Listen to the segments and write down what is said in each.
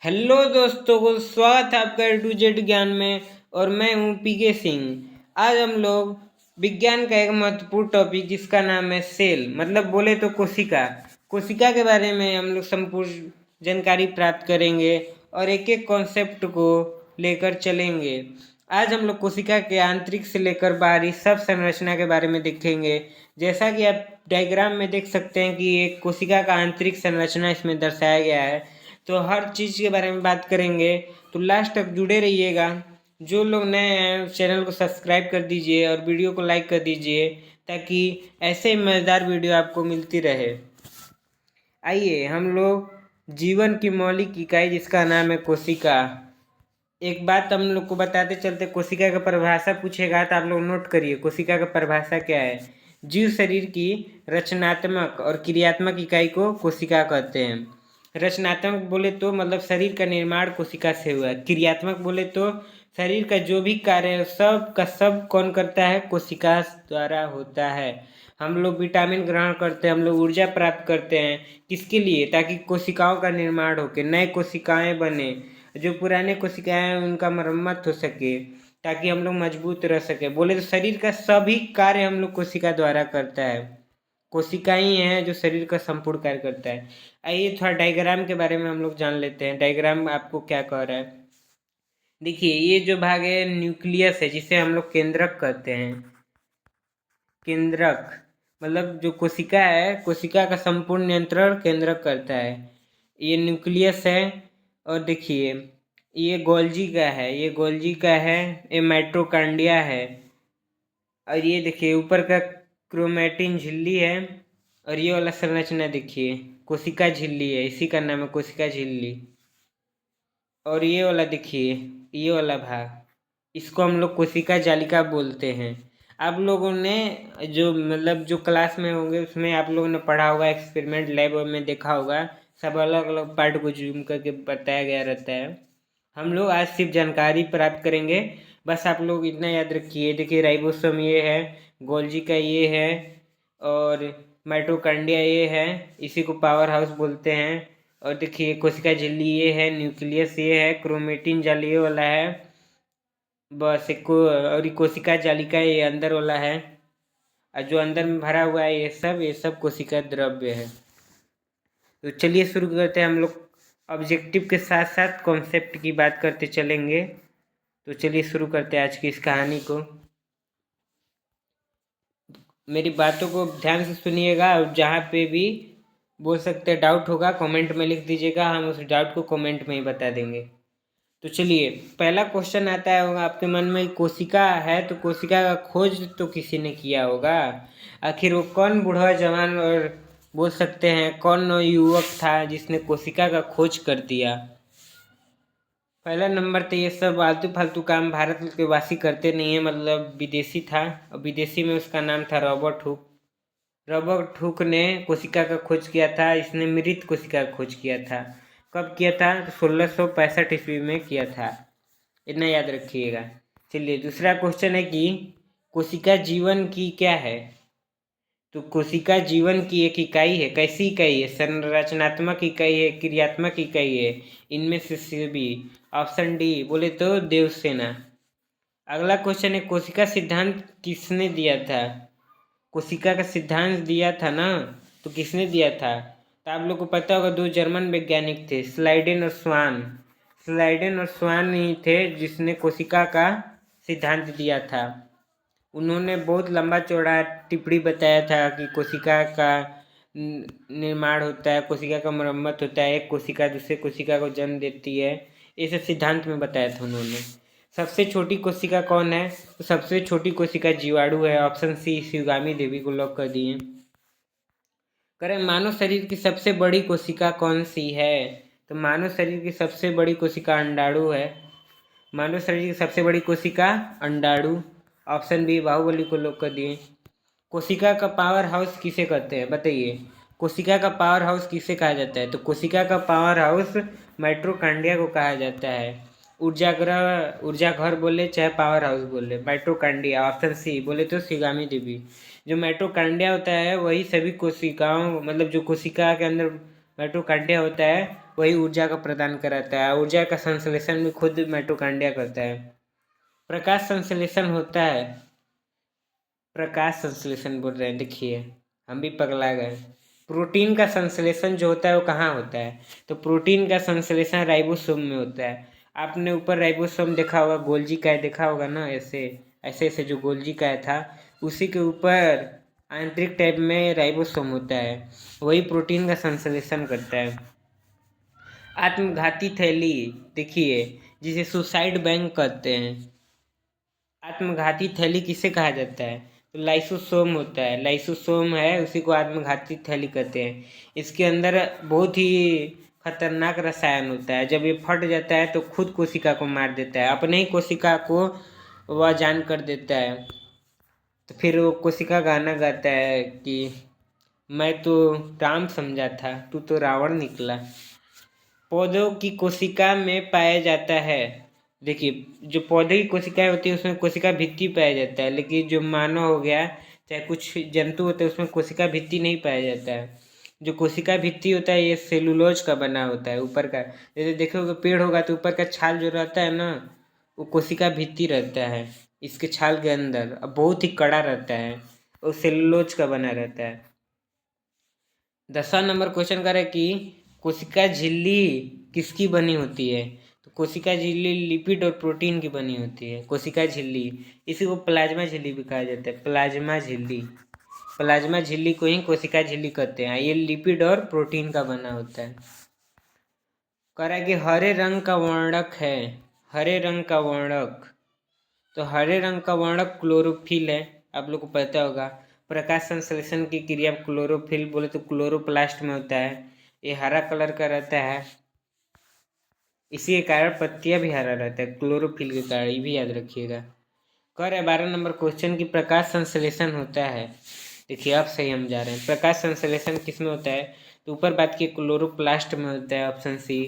Hello दोस्तों को स्वागत है आपका ए टू जेड ज्ञान में। और मैं हूं पीके सिंह। आज हम लोग विज्ञान का एक महत्वपूर्ण टॉपिक जिसका नाम है सेल मतलब बोले तो कोशिका कोशिका के बारे में हम लोग संपूर्ण जानकारी प्राप्त करेंगे और एक एक कॉन्सेप्ट को लेकर चलेंगे। आज हम लोग कोशिका के आंतरिक से लेकर बाहरी सब संरचना के बारे में देखेंगे। जैसा कि आप डायग्राम में देख सकते हैं कि एक कोशिका का आंतरिक संरचना इसमें दर्शाया गया है, तो हर चीज़ के बारे में बात करेंगे। तो लास्ट तक जुड़े रहिएगा। जो लोग नए हैं चैनल को सब्सक्राइब कर दीजिए और वीडियो को लाइक कर दीजिए ताकि ऐसे ही मज़ेदार वीडियो आपको मिलती रहे। आइए हम लोग जीवन की मौलिक इकाई जिसका नाम है कोशिका। एक बात हम लोग को बताते चलते, कोशिका का परिभाषा पूछेगा तो आप लोग नोट करिए कोशिका का परिभाषा क्या है। जीव शरीर की रचनात्मक और क्रियात्मक इकाई को कोशिका कहते हैं। रचनात्मक बोले तो मतलब शरीर का निर्माण कोशिका से हुआ है। क्रियात्मक बोले तो शरीर का जो भी कार्य है सब का सब कौन करता है, कोशिका द्वारा होता है। हम लोग विटामिन ग्रहण करते हैं, हम लोग ऊर्जा प्राप्त करते हैं, किसके लिए? ताकि कोशिकाओं का निर्माण हो के नए कोशिकाएं बने, जो पुराने कोशिकाएं हैं उनका मरम्मत हो सके ताकि हम लोग मजबूत रह सके। बोले तो शरीर का सभी कार्य हम लोग कोशिका द्वारा करता है। कोशिका ही है जो शरीर का संपूर्ण कार्य करता है। आइए थोड़ा डायग्राम के बारे में हम लोग जान लेते हैं। डायग्राम आपको क्या कह रहा है, देखिए ये जो भाग है न्यूक्लियस है जिसे हम लोग केंद्रक कहते हैं। केंद्रक मतलब जो कोशिका है, कोशिका का संपूर्ण नियंत्रण केंद्रक करता है, ये न्यूक्लियस है। और देखिए ये गोल्जी का है, ये गोल्जी का है, ये माइटोकॉन्ड्रिया है। और ये देखिए ऊपर का क्रोमैटिन झिल्ली है। और ये वाला संरचना देखिए कोशिका झिल्ली है, इसी का नाम है कोशिका झिल्ली। और ये वाला देखिए, ये वाला भाग इसको हम लोग कोशिका जालिका बोलते हैं। आप लोगों ने जो मतलब जो क्लास में होंगे उसमें आप लोगों ने पढ़ा होगा, एक्सपेरिमेंट लैब में देखा होगा, सब अलग अलग पार्ट को जूम करके बताया गया रहता है। हम लोग आज सिर्फ जानकारी प्राप्त करेंगे, बस आप लोग इतना याद रखिए। देखिए राइबोसोम ये है, गोल्जी का ये है, और माइटोकॉन्ड्रिया ये है, इसी को पावर हाउस बोलते हैं। और देखिए कोशिका झिल्ली ये है, न्यूक्लियस ये है, क्रोमेटिन जाल ये वाला है, बस एक को और ये कोशिका जालिका ये अंदर वाला है। और जो अंदर में भरा हुआ है ये सब कोशिका द्रव्य है। तो चलिए शुरू करते हैं। हम लोग ऑब्जेक्टिव के साथ साथ कॉन्सेप्ट की बात करते चलेंगे। तो चलिए शुरू करते हैं आज की इस कहानी को। मेरी बातों को ध्यान से सुनिएगा और जहाँ पे भी बोल सकते हैं डाउट होगा कमेंट में लिख दीजिएगा, हम उस डाउट को कमेंट में ही बता देंगे। तो चलिए पहला क्वेश्चन आता है होगा आपके मन में, कोशिका है तो कोशिका का खोज तो किसी ने किया होगा। आखिर वो कौन बूढ़ा जवान और बोल सकते हैं कौन युवक था जिसने कोशिका का खोज कर दिया। पहला नंबर तो ये सब आलतू फालतू काम भारत के वासी करते नहीं है, मतलब विदेशी था। और विदेशी में उसका नाम था रॉबर्ट हुक। रॉबर्ट हुक ने कोशिका का खोज किया था। इसने मृत कोशिका का खोज किया था। कब किया था? 1665 ईस्वी में किया था, इतना याद रखिएगा। चलिए दूसरा क्वेश्चन है कि कोशिका जीवन की क्या है। तो कोशिका जीवन की एक इकाई है। कैसी इकाई है? संरचनात्मक इकाई है, क्रियात्मक इकाई है, इनमें से सभी। ऑप्शन डी बोले तो देवसेना। अगला क्वेश्चन है कोशिका सिद्धांत किसने दिया था। कोशिका का सिद्धांत दिया था ना, तो किसने दिया था? तो आप लोग को पता होगा, दो जर्मन वैज्ञानिक थे, स्लाइडेन और स्वान। स्लाइडेन और स्वान ही थे जिसने कोशिका का सिद्धांत दिया था। उन्होंने बहुत लंबा चौड़ा टिप्पणी बताया था कि कोशिका का निर्माण होता है, कोशिका का मरम्मत होता है, एक कोशिका दूसरे कोशिका को जन्म देती है, ये सब सिद्धांत में बताया था उन्होंने। सबसे छोटी कोशिका कौन है? तो सबसे छोटी कोशिका जीवाणु है। ऑप्शन सी शिवगामी देवी को लॉक कर दिए। करें मानव शरीर की सबसे बड़ी कोशिका कौन सी है? तो मानव शरीर की सबसे बड़ी कोशिका अंडाणु है। मानव शरीर की सबसे बड़ी कोशिका अंडाणु। ऑप्शन बी बाहुबली को लॉक कर दिए। कोशिका का पावर हाउस किसे कहते हैं बताइए? कोशिका का पावर हाउस किसे कहा जाता है? तो कोशिका का पावर हाउस माइटोकॉन्ड्रिया को कहा जाता है। ऊर्जा घर बोले चाहे पावर हाउस बोले, माइटोकॉन्ड्रिया। ऑप्शन सी बोले तो शिगामी देवी। जो माइटोकॉन्ड्रिया होता है वही सभी कोशिकाओं मतलब जो कोशिका के अंदर माइटोकॉन्ड्रिया होता है वही ऊर्जा का प्रदान कराता है। ऊर्जा का संश्लेषण भी खुद माइटोकॉन्ड्रिया करता है। प्रकाश संश्लेषण होता है, प्रकाश संश्लेषण बोल रहे हैं, देखिए हम भी पगला गए। प्रोटीन का संश्लेषण जो होता है वो कहाँ होता है? तो प्रोटीन का संश्लेषण राइबोसोम में होता है। आपने ऊपर राइबोसोम देखा होगा, गोल्जी काय देखा होगा ना, ऐसे ऐसे ऐसे जो गोल्जी काय था उसी के ऊपर आंतरिक टाइप में राइबोसोम होता है, वही प्रोटीन का संश्लेषण करता है। आत्मघाती थैली देखिए, जिसे सुसाइड बैंक कहते हैं। आत्मघाती थैली किसे कहा जाता है? तो लाइसोसोम होता है, लाइसोसोम है उसी को आत्मघाती थैली कहते हैं। इसके अंदर बहुत ही खतरनाक रसायन होता है। जब ये फट जाता है तो खुद कोशिका को मार देता है, अपने ही कोशिका को वह जान कर देता है। तो फिर वो कोशिका गाना गाता है कि मैं तो राम समझा था, तू तो रावण निकला। पौधों की कोशिका में पाया जाता है। देखिए, जो पौधे की कोशिकाएं होती है उसमें कोशिका भित्ति पाया जाता है, लेकिन जो मानव हो गया चाहे कुछ जंतु होते हैं उसमें कोशिका भित्ति नहीं पाया जाता है। जो कोशिका भित्ति होता है ये सेलुलोज का बना होता है, ऊपर का। जैसे देखोगे पेड़ होगा तो ऊपर का छाल जो रहता है ना, वो कोशिका भित्ति रहता है इसके छाल के अंदर, अब बहुत ही कड़ा रहता है, वो सेलुलोज का बना रहता है। 10वां नंबर क्वेश्चन करें कि कोशिका झिल्ली किसकी बनी होती है? तो कोशिका झिल्ली लिपिड और प्रोटीन की बनी होती है। कोशिका झिल्ली, इसी को प्लाज्मा झिल्ली भी कहा जाता है। प्लाज्मा झिल्ली, प्लाज्मा झिल्ली को ही कोशिका झिल्ली कहते हैं। ये लिपिड और प्रोटीन का बना होता है। कह रहा है कि हरे रंग का वर्णक है, हरे रंग का वर्णक। तो हरे रंग का वर्णक क्लोरोफिल है, आप लोग को पता होगा। प्रकाश संश्लेषण की क्रिया क्लोरोफिल बोले तो क्लोरोप्लास्ट में होता है। ये हरा कलर का रहता है, इसी के कारण पत्तियां भी हरा रहता है, क्लोरोफिल के कारण, ये भी याद रखिएगा। कह रहे 12 नंबर क्वेश्चन की प्रकाश संश्लेषण होता है। देखिए अब सही हम जा रहे हैं। प्रकाश संश्लेषण किस में होता है? तो ऊपर बात की क्लोरोप्लास्ट में होता है, ऑप्शन सी।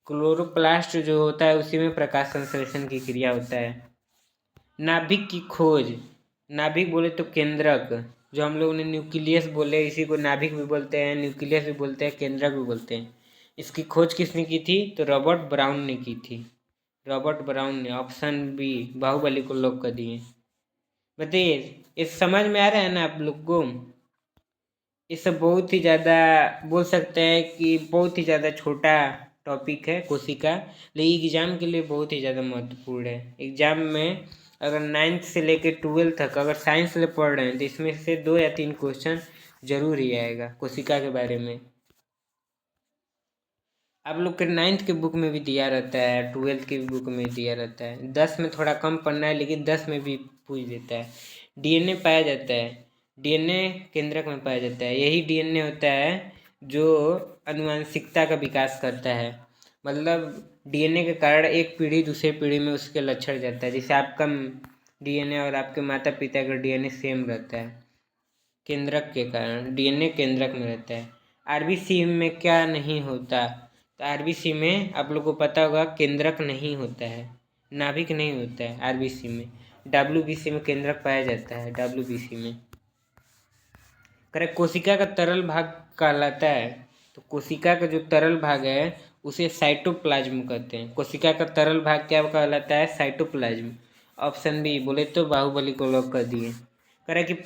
क्लोरोप्लास्ट जो होता है उसी में प्रकाश संश्लेषण की क्रिया होता है। नाभिक की खोज, नाभिक बोले तो केंद्रक, जो हम लोग ने न्यूक्लियस बोले, इसी को नाभिक भी बोलते हैं, न्यूक्लियस भी बोलते हैं, केंद्रक भी बोलते हैं। इसकी खोज किसने की थी? तो रॉबर्ट ब्राउन ने की थी, रॉबर्ट ब्राउन ने। ऑप्शन बी, बाहुबली को लॉक कर दिए। बताइए, इस समझ में आ रहा है ना आप लोग को? ये सब बहुत ही ज़्यादा बोल सकते हैं कि बहुत ही ज़्यादा छोटा टॉपिक है कोशिका, लेकिन एग्जाम के लिए बहुत ही ज़्यादा महत्वपूर्ण है। एग्जाम में अगर 9th से लेकर 12th तक अगर साइंस ले पढ़ रहे हैं तो इसमें से 2 या 3 क्वेश्चन जरूर ही आएगा कोशिका के बारे में। आप लोग के 9th के बुक में भी दिया रहता है, 12th के बुक में दिया रहता है। 10 में थोड़ा कम पढ़ना है, लेकिन 10 में भी पूछ देता है। डीएनए पाया जाता है, डीएनए केंद्रक में पाया जाता है। यही डीएनए होता है जो आनुवंशिकता का विकास करता है। मतलब डीएनए के कारण एक पीढ़ी दूसरे पीढ़ी में उसके लक्षण जाता है। जैसे आपका डीएनए और आपके माता पिता का डीएनए सेम रहता है, केंद्रक के कारण। डीएनए केंद्रक में रहता है। आरबीसी में क्या नहीं होता? तो आरबीसी में आप लोग को पता होगा केंद्रक नहीं होता है, नाभिक नहीं होता है आरबीसी में। डब्ल्यूबीसी में केंद्रक पाया जाता है, डब्ल्यूबीसी में। करेक्ट। कोशिका का तरल भाग कहलाता है, तो कोशिका का जो तरल भाग है उसे साइटोप्लाज्म कहते हैं। कोशिका का तरल भाग क्या कहलाता है? साइटोप्लाज्म। ऑप्शन बी बोले तो बाहुबली को लॉक कर दिए। करेक्ट कि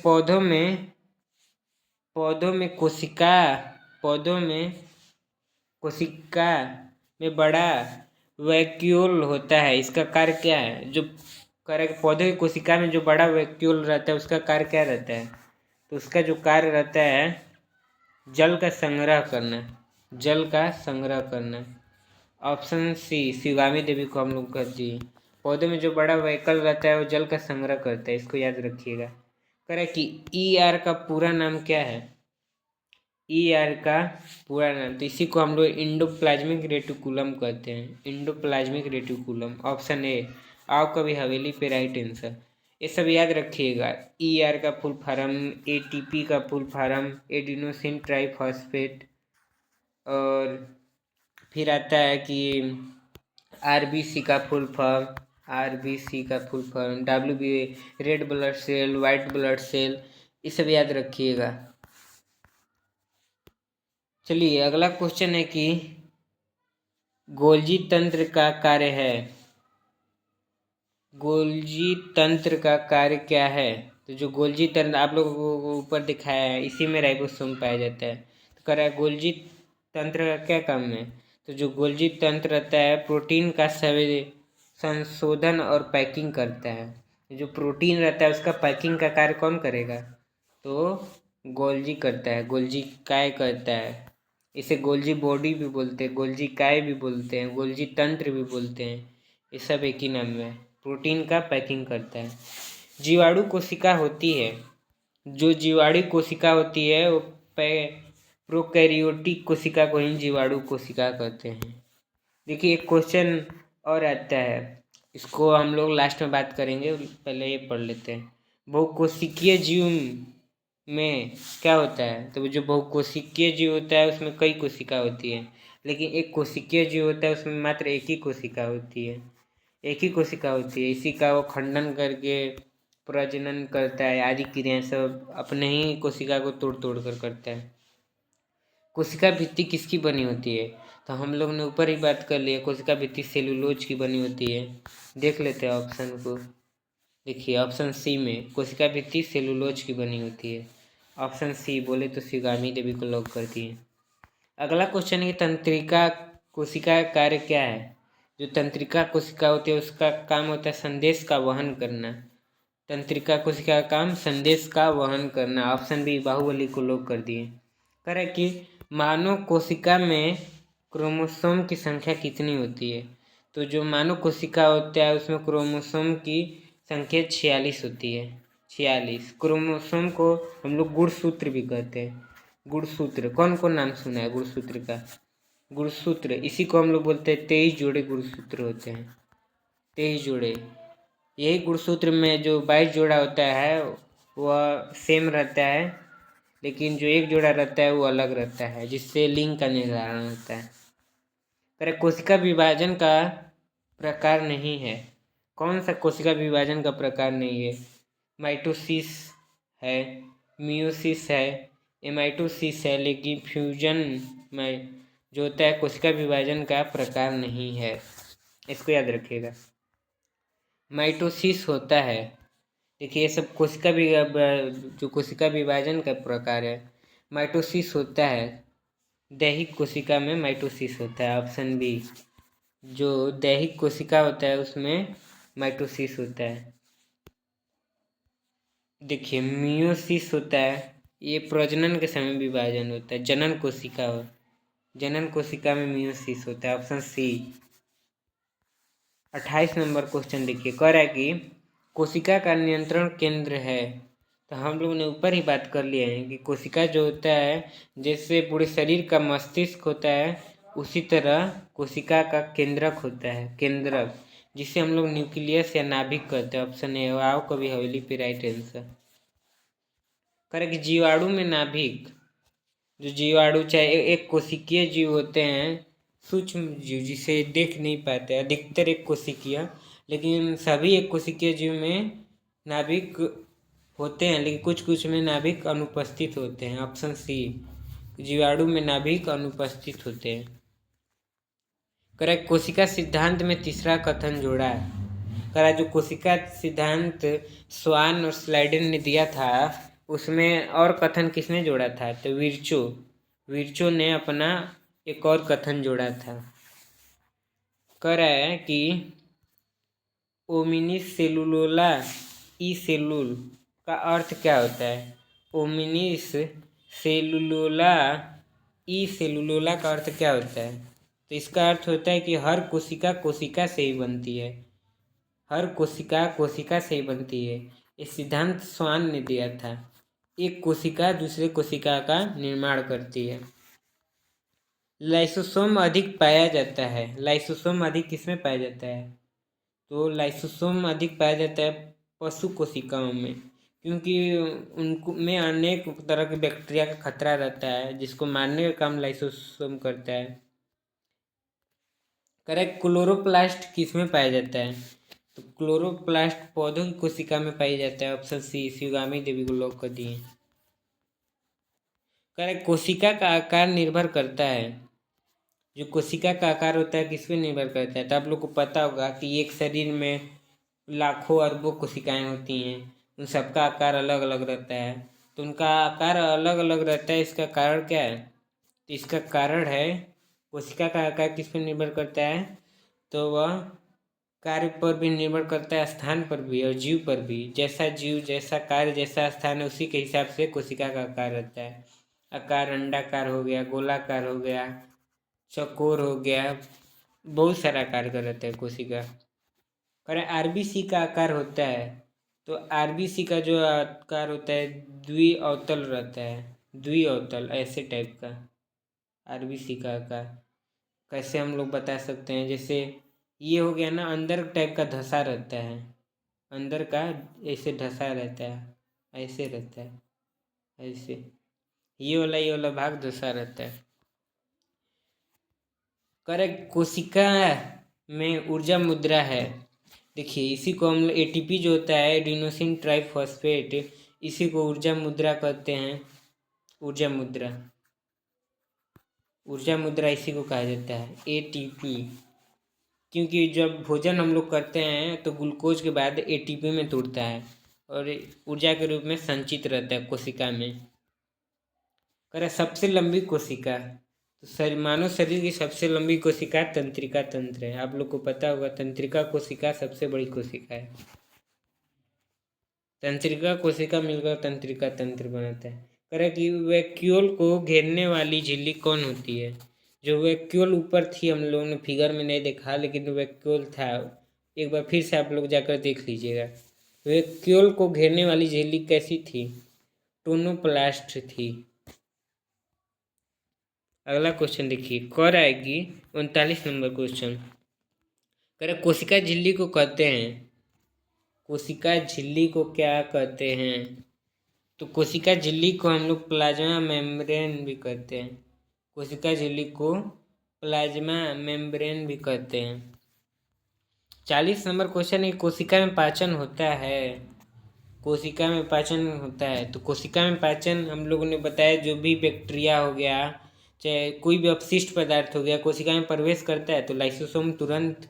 कोशिका में बड़ा वैक्यूल होता है, इसका कार्य क्या है? जो करेक्ट, पौधे की कोशिका में जो बड़ा वैक्यूल रहता है उसका कार्य क्या रहता है? तो उसका जो कार्य रहता है जल का संग्रह करना, जल का संग्रह करना। ऑप्शन सी, शिवामी देवी को हम लोग कर दिए। पौधे में जो बड़ा वैक्यूल रहता है वो जल का संग्रह करता है, इसको याद रखिएगा। करेक्ट कि ER का पूरा नाम क्या है? ER का पूरा नाम, तो इसी को हम लोग इंडोप्लाज्मिक रेटिकुलम कहते हैं, इंडोप्लाज्मिक रेटिकुलम। ऑप्शन ए, आओ कभी हवेली पे, राइट आंसर। ये सब याद रखिएगा। ER का फुल फॉर्म, ATP का फुल फॉर्म एडिनोसिन ट्राइफॉस्फेट, और फिर आता है कि RBC का फुल फॉर्म, RBC का full form WBA, red blood cell, white blood cell, ये सब याद रखिएगा। चलिए अगला क्वेश्चन है कि गोल्जी तंत्र का कार्य है। गोल्जी तंत्र का कार्य क्या है? तो जो गोल्जी तंत्र आप लोगों को ऊपर दिखाया है, इसी में राइबोसोम पाया जाता है। तो कह रहा है गोल्जी तंत्र का क्या काम है? तो जो गोल्जी तंत्र रहता है प्रोटीन का संशोधन और पैकिंग करता है। जो प्रोटीन रहता है उसका पैकिंग का कार्य कौन करेगा? तो गोल्जी करता है, गोल्जी काय करता है। इसे गोल्जी बॉडी भी बोलते हैं, गोल्जी काय भी बोलते हैं, गोल्जी तंत्र भी बोलते हैं। ये सब एक ही नाम है, प्रोटीन का पैकिंग करता है। जीवाणु कोशिका होती है, जो जीवाणु कोशिका होती है वो प्रोकैरियोटिक कोशिका को ही जीवाणु कोशिका कहते हैं। देखिए एक क्वेश्चन और आता है, इसको हम लोग लास्ट में बात करेंगे, पहले ये पढ़ लेते हैं। बहुकोशिकीय जीव में क्या होता है? तो जो बहुकोशिकीय जीव होता है उसमें कई कोशिका होती है, लेकिन एक कोशिकीय जीव होता है उसमें मात्र एक ही कोशिका होती है। एक ही कोशिका होती है, इसी का वो खंडन करके प्रजनन करता है, आदि क्रियाएं सब अपने ही कोशिका को तोड़ तोड़ कर करता है। कोशिका भित्ति किसकी बनी होती है? तो हम लोग ने ऊपर ही बात कर लिया, कोशिका भित्ति सेलुलोज की बनी होती है। देख लेते हैं ऑप्शन को। देखिए ऑप्शन सी में कोशिका भित्ति सेलुलोज की बनी होती है। ऑप्शन सी बोले तो शिवगामी देवी को लॉक कर दिए। अगला क्वेश्चन है तंत्रिका कोशिका का कार्य क्या है? जो तंत्रिका कोशिका होती है उसका काम होता है संदेश का वहन करना। तंत्रिका कोशिका का काम संदेश का वहन करना। ऑप्शन बी बाहुबली को लॉक कर दिए। कह रहा है कि मानव कोशिका में क्रोमोसोम की संख्या कितनी होती है? तो जो मानव कोशिका होता है उसमें क्रोमोसोम की संख्या 46 होती है। 46 क्रोमोसोम को हम लोग गुणसूत्र भी कहते हैं। गुणसूत्र कौन कौन नाम सुना है गुणसूत्र का? गुणसूत्र इसी को हम लोग बोलते हैं 23 जोड़े गुणसूत्र होते हैं। 23 जोड़े, यही गुणसूत्र में जो 22 जोड़ा होता है वह सेम रहता है, लेकिन जो एक जोड़ा रहता है वो अलग रहता है, जिससे लिंग का निर्धारण होता है। पर कोशिका विभाजन का प्रकार नहीं है। कौन सा कोशिका विभाजन का प्रकार नहीं है? माइटोसिस है, मियोसिस है, एमाइटोसिस है, लेकिन फ्यूजन में जो होता है कोशिका विभाजन का प्रकार नहीं है। इसको याद रखिएगा, माइटोसिस होता है। देखिए ये सब कोशिका भी जो कोशिका विभाजन का प्रकार है, माइटोसिस होता है। दैहिक कोशिका में माइटोसिस होता है। ऑप्शन बी, जो दैहिक कोशिका होता है उसमें माइटोसिस होता है। देखिए मियोसिस होता है, ये प्रजनन के समय विभाजन होता है। जनन कोशिका हो, जनन कोशिका में मियोसिस होता है। Option C. 28 नंबर क्वेश्चन देखिए, कह रहा है कि कोशिका का नियंत्रण केंद्र है। तो हम लोग ने ऊपर ही बात कर लिए हैं कि कोशिका जो होता है जैसे पूरे शरीर का मस्तिष्क होता है, उसी तरह कोशिका का केंद्रक होता है, केंद्रक, जिसे हम लोग न्यूक्लियस या नाभिक कहते हैं। ऑप्शन ए, आओ कभी हवेली पे राइट आंसर। करें कि जीवाणु में नाभिक, जो जीवाणु चाहे एक कोशिकीय जीव होते हैं, सूक्ष्म जीव जिसे देख नहीं पाते, अधिकतर एक कोशिकीय, लेकिन सभी एक कोशिकीय जीव में नाभिक होते हैं, लेकिन कुछ कुछ में नाभिक अनुपस्थित होते हैं। ऑप्शन सी, जीवाणु में नाभिक अनुपस्थित होते हैं। करेक्ट। कोशिका सिद्धांत में तीसरा कथन जोड़ा है। करा जो कोशिका सिद्धांत स्वान और स्लाइडेन ने दिया था, उसमें और कथन किसने जोड़ा था? तो विर्चो ने अपना एक और कथन जोड़ा था। कह रहा है कि ओमिनिस सेलुलोला ई सेलुल का अर्थ क्या होता है? ओमिनिस सेलुलोला ई सेलुलोला का अर्थ क्या होता है? तो इसका अर्थ होता है कि हर कोशिका कोशिका से ही बनती है। हर कोशिका कोशिका से ही बनती है। ये सिद्धांत स्वान ने दिया था। एक कोशिका दूसरे कोशिका का निर्माण करती है। लाइसोसोम अधिक पाया जाता है। लाइसोसोम अधिक किसमें पाया जाता है? तो लाइसोसोम अधिक पाया जाता है पशु कोशिकाओं में, क्योंकि उनको में अनेक तरह के बैक्टीरिया का खतरा रहता है, जिसको मारने का काम लाइसोसोम करता है। करेक्ट। क्लोरोप्लास्ट किस में पाया जाता है? तो क्लोरोप्लास्ट पौधों की कोशिका में पाई जाता है। ऑप्शन सी, शिवगामी देवी को लॉक कर दिए। करेक्ट। कोशिका का आकार निर्भर करता है। जो कोशिका का आकार होता है किस पे निर्भर करता है? तो आप लोग को पता होगा कि एक शरीर में लाखों अरबों कोशिकाएं होती हैं, उन सबका आकार अलग अलग रहता है। तो उनका आकार अलग अलग रहता है, इसका कारण क्या है? तो इसका कारण है कोशिका का आकार किस पर निर्भर करता है? तो वह कार्य पर भी निर्भर करता है, स्थान पर भी और जीव पर भी। जैसा जीव, जैसा कार्य, जैसा स्थान है, उसी के हिसाब से कोशिका का आकार रहता है। आकार अंडाकार हो गया, गोलाकार हो गया, चौकोर हो गया, बहुत सारा आकार का रहता है कोशिका। करें आरबीसी का आकार होता है, तो आरबीसी का जो आकार होता है द्विअवतल रहता है, द्विअवतल ऐसे टाइप का आरबीसी का आकार। कैसे हम लोग बता सकते हैं? जैसे ये हो गया ना, अंदर टाइप का धंसा रहता है, अंदर का ऐसे धंसा रहता है, ऐसे रहता है, ऐसे ये वाला भाग धंसा रहता है। करेक्ट। कोशिका में ऊर्जा मुद्रा है। देखिए इसी को हम एटीपी जो होता है एडिनोसिन ट्राइफॉस्फेट, इसी को ऊर्जा मुद्रा कहते हैं। ऊर्जा मुद्रा, ऊर्जा मुद्रा इसी को कहा जाता है, एटीपी। क्योंकि जब भोजन हम लोग करते हैं तो ग्लूकोज के बाद एटीपी में टूटता है और ऊर्जा के रूप में संचित रहता है कोशिका में। करें सबसे लंबी कोशिका, तो मानव शरीर की सबसे लंबी कोशिका तंत्रिका तंत्र है। आप लोग को पता होगा तंत्रिका कोशिका सबसे बड़ी कोशिका है। तंत्रिका कोशिका मिलकर तंत्रिका तंत्र बनाता है। करें कि वैक्यूल को घेरने वाली झिल्ली कौन होती है? जो वैक्यूल ऊपर थी, हम लोगों ने फिगर में नहीं देखा, लेकिन वैक्यूल था, एक बार फिर से आप लोग जाकर देख लीजिएगा। वैक्यूल को घेरने वाली झिल्ली कैसी थी? टोनोप्लास्ट थी। अगला क्वेश्चन देखिए, कर आएगी 39 नंबर क्वेश्चन। करे कोशिका झिल्ली को कहते हैं, कोशिका झिल्ली को क्या कहते हैं? तो कोशिका झिल्ली को हम लोग प्लाज्मा मेम्ब्रेन भी कहते हैं। कोशिका झिल्ली को प्लाज्मा मेम्ब्रेन भी कहते हैं। 40 नंबर क्वेश्चन है, कोशिका में पाचन होता है। कोशिका में पाचन होता है, तो कोशिका में पाचन हम लोगों ने बताया, जो भी बैक्टीरिया हो गया, चाहे कोई भी अपशिष्ट पदार्थ हो गया, कोशिका में प्रवेश करता है तो लाइसोसोम तुरंत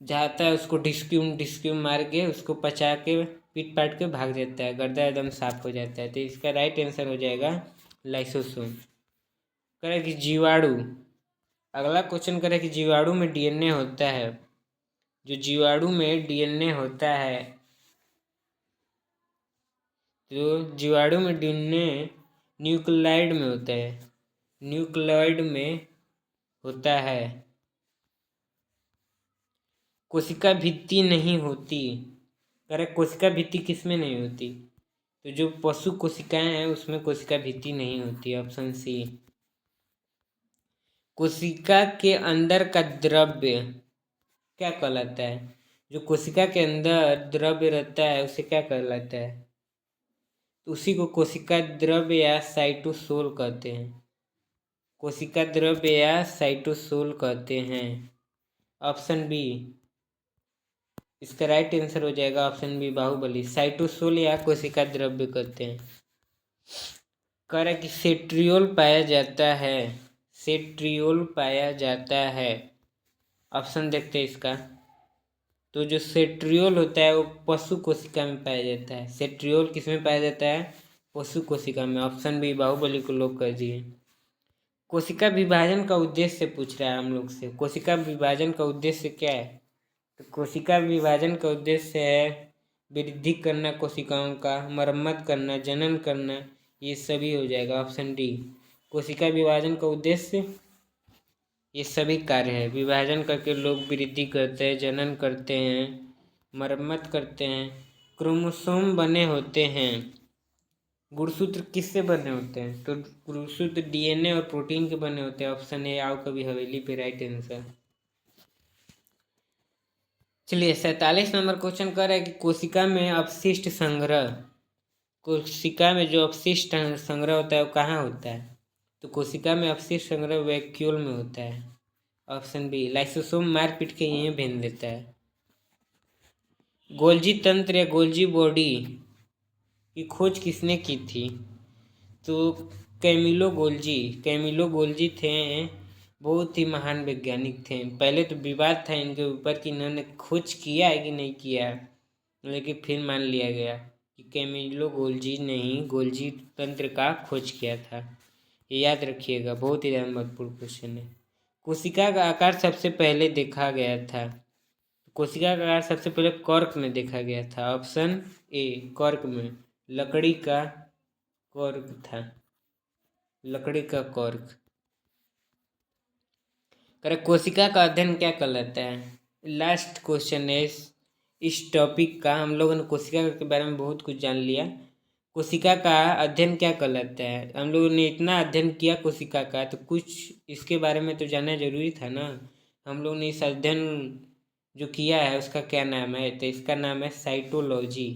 जाता है, उसको डिस्क्यूम मार के उसको पचा के पीट पाट के भाग जाता है, गर्दा एकदम साफ हो जाता है। तो इसका राइट आंसर हो जाएगा लाइसोसोम। करे कि जीवाणु, अगला क्वेश्चन करे कि जीवाणु में डीएनए होता है। जो जीवाणु में डीएनए होता है, तो जीवाणु में डीएनए न्यूक्लियोइड में होता है, न्यूक्लियोइड में होता है। कोशिका भित्ति नहीं होती। करेक्ट, कोशिका भित्ति किस में नहीं होती? तो जो पशु कोशिकाएं हैं उसमें कोशिका भित्ति नहीं होती, ऑप्शन सी। कोशिका के अंदर का द्रव्य क्या कहलाता है? जो कोशिका के अंदर द्रव्य रहता है उसे क्या कहलाता है? तो उसी को कोशिका द्रव्य या साइटोसोल कहते हैं। कोशिका द्रव्य या साइटोसोल कहते हैं, ऑप्शन बी। इसका राइट आंसर हो जाएगा ऑप्शन बी, बाहुबली। साइटोसोल या कोशिका द्रव्य कहते हैं। कह रहा है कि सेट्रियोल पाया जाता है, सेट्रियोल पाया जाता है। ऑप्शन देखते हैं इसका। तो जो सेट्रियोल होता है वो पशु कोशिका में पाया जाता है। सेट्रियोल किस में पाया जाता है? पशु कोशिका में। ऑप्शन बी, बाहुबली को लॉक कर दिए। कोशिका विभाजन का उद्देश्य पूछ रहा है हम लोग से। कोशिका विभाजन का उद्देश्य क्या है? तो कोशिका विभाजन का उद्देश्य है वृद्धि करना कोशिकाओं का, मरम्मत करना, जनन करना, ये सभी हो जाएगा, ऑप्शन डी। कोशिका विभाजन का उद्देश्य ये सभी कार्य है। विभाजन करके लोग वृद्धि करते हैं, जनन करते हैं, मरम्मत करते हैं। क्रोमोसोम बने होते हैं। गुणसूत्र किससे बने होते हैं? तो गुणसूत्र डीएनए और प्रोटीन के बने होते हैं, ऑप्शन ए, आओ कभी हवेली पे, राइट आंसर। चलिए 47 नंबर क्वेश्चन कर रहा है कि कोशिका में अपशिष्ट संग्रह, कोशिका में जो अपशिष्ट संग्रह होता है वो कहाँ होता है? तो कोशिका में अपशिष्ट संग्रह वैक्यूल में होता है, ऑप्शन बी। लाइसोसोम मार पीट के यहीं भेज देता है। गोल्जी तंत्र या गोल्जी बॉडी की खोज किसने की थी? तो कैमिलो गोल्जी, कैमिलो गोल्जी थे बहुत ही महान वैज्ञानिक थे। पहले तो विवाद था इनके ऊपर कि इन्होंने खोज किया है कि नहीं किया है, लेकिन फिर मान लिया गया कि कैमिलो गोल्जी ने ही गोल्जी तंत्र का खोज किया था। ये याद रखिएगा, बहुत ही ज़्यादा महत्वपूर्ण क्वेश्चन है। कोशिका का आकार सबसे पहले देखा गया था। कोशिका का आकार सबसे पहले कॉर्क में देखा गया था। ऑप्शन ए कॉर्क में, लकड़ी का कॉर्क था, लकड़ी का कॉर्क। करेक्ट। कोशिका का अध्ययन क्या कहलाता है? लास्ट क्वेश्चन है इस टॉपिक का। हम लोगों ने कोशिका के बारे में बहुत कुछ जान लिया। कोशिका का अध्ययन क्या कहलाता है? हम लोगों ने इतना अध्ययन किया कोशिका का, तो कुछ इसके बारे में तो जानना जरूरी था ना। हम लोगों ने इस अध्ययन जो किया है उसका क्या नाम है? तो इसका नाम है साइटोलॉजी।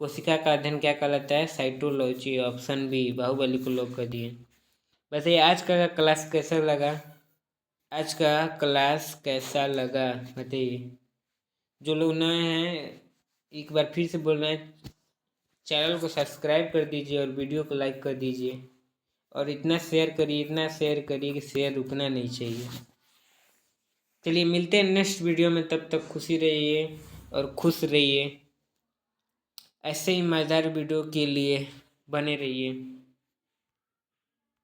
कोशिका का अध्ययन क्या कहलाता है? साइटोलॉजी। ऑप्शन बी, बाहुबली को लॉक कर दिए। वैसे आज का क्लास कैसा लगा? आज का क्लास कैसा लगा बताइए। जो लोग नए हैं, एक बार फिर से बोल रहे हैं, चैनल को सब्सक्राइब कर दीजिए और वीडियो को लाइक कर दीजिए, और इतना शेयर करिए, इतना शेयर करिए कि शेयर रुकना नहीं चाहिए। चलिए मिलते हैं नेक्स्ट वीडियो में, तब तक खुशी रहिए और खुश रहिए। ऐसे ही मज़ेदार वीडियो के लिए बने रहिए।